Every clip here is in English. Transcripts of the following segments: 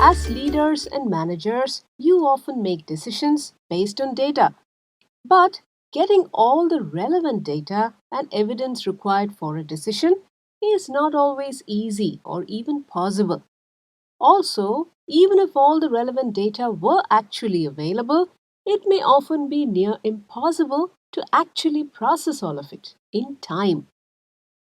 As leaders and managers, you often make decisions based on data. But getting all the relevant data and evidence required for a decision is not always easy or even possible. Also, even if all the relevant data were actually available, it may often be near impossible to actually process all of it in time.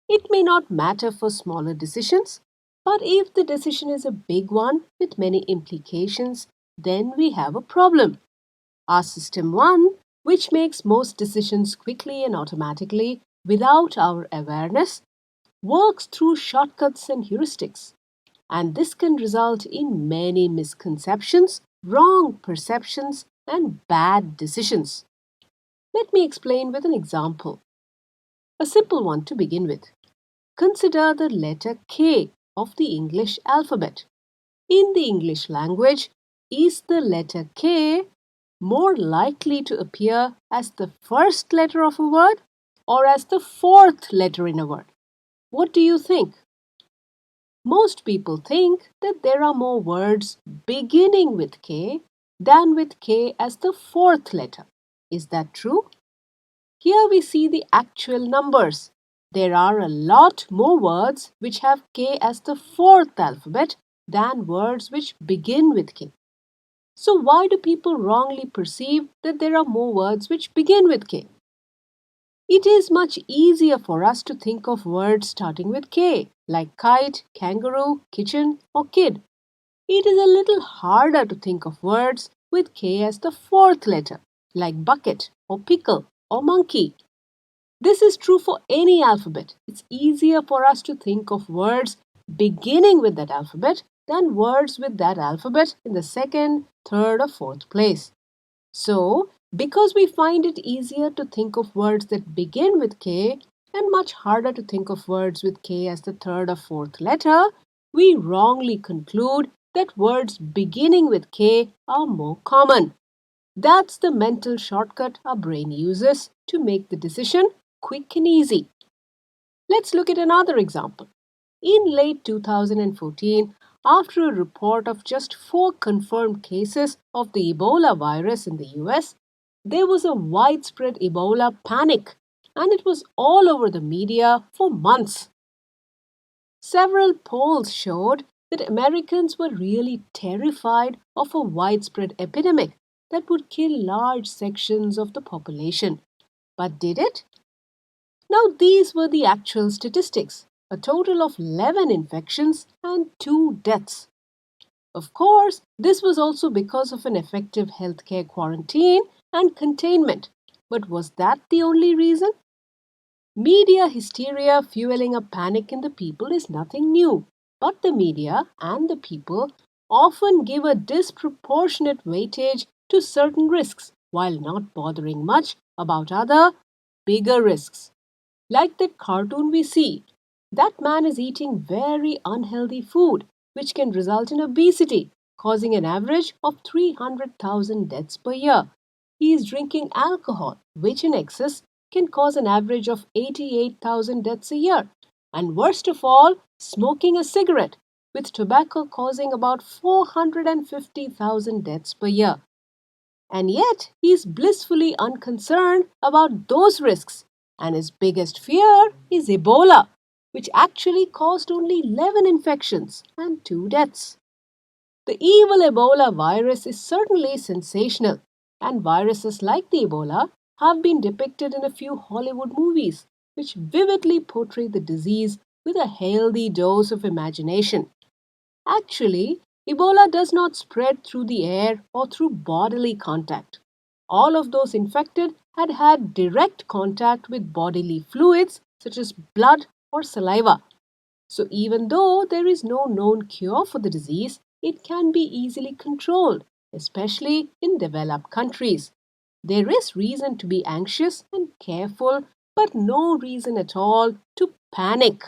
It may not matter for smaller decisions, but if the decision is a big one with many implications, then we have a problem. Our system 1, which makes most decisions quickly and automatically without our awareness, works through shortcuts and heuristics. And this can result in many misconceptions, wrong perceptions, and bad decisions. Let me explain with an example. A simple one to begin with. Consider the letter K of the English alphabet. In the English language, is the letter K more likely to appear as the first letter of a word or as the fourth letter in a word? What do you think? Most people think that there are more words beginning with K than with K as the fourth letter. Is that true? Here we see the actual numbers. There are a lot more words which have K as the fourth alphabet than words which begin with K. So why do people wrongly perceive that there are more words which begin with K? It is much easier for us to think of words starting with K, like kite, kangaroo, kitchen, or kid. It is a little harder to think of words with K as the fourth letter, like bucket, or pickle, or monkey. This is true for any alphabet. It's easier for us to think of words beginning with that alphabet than words with that alphabet in the second, third, or fourth place. So, because we find it easier to think of words that begin with K and much harder to think of words with K as the third or fourth letter, we wrongly conclude that words beginning with K are more common. That's the mental shortcut our brain uses to make the decision quick and easy. Let's look at another example. In late 2014, after a report of just 4 confirmed cases of the Ebola virus in the US, there was a widespread Ebola panic, and it was all over the media for months. Several polls showed that Americans were really terrified of a widespread epidemic that would kill large sections of the population. But did it? Now, these were the actual statistics, a total of 11 infections and 2 deaths. Of course, this was also because of an effective healthcare quarantine and containment. But was that the only reason? Media hysteria fueling a panic in the people is nothing new, but the media and the people often give a disproportionate weightage to certain risks while not bothering much about other, bigger risks. Like that cartoon we see, that man is eating very unhealthy food, which can result in obesity, causing an average of 300,000 deaths per year. He is drinking alcohol, which in excess can cause an average of 88,000 deaths a year. And worst of all, smoking a cigarette, with tobacco causing about 450,000 deaths per year. And yet, he is blissfully unconcerned about those risks. And his biggest fear is Ebola, which actually caused only 11 infections and 2 deaths. The evil Ebola virus is certainly sensational, and viruses like the Ebola have been depicted in a few Hollywood movies, which vividly portray the disease with a healthy dose of imagination. Actually, Ebola does not spread through the air or through bodily contact. All of those infected had had direct contact with bodily fluids such as blood or saliva. So even though there is no known cure for the disease, it can be easily controlled, especially in developed countries. There is reason to be anxious and careful, but no reason at all to panic.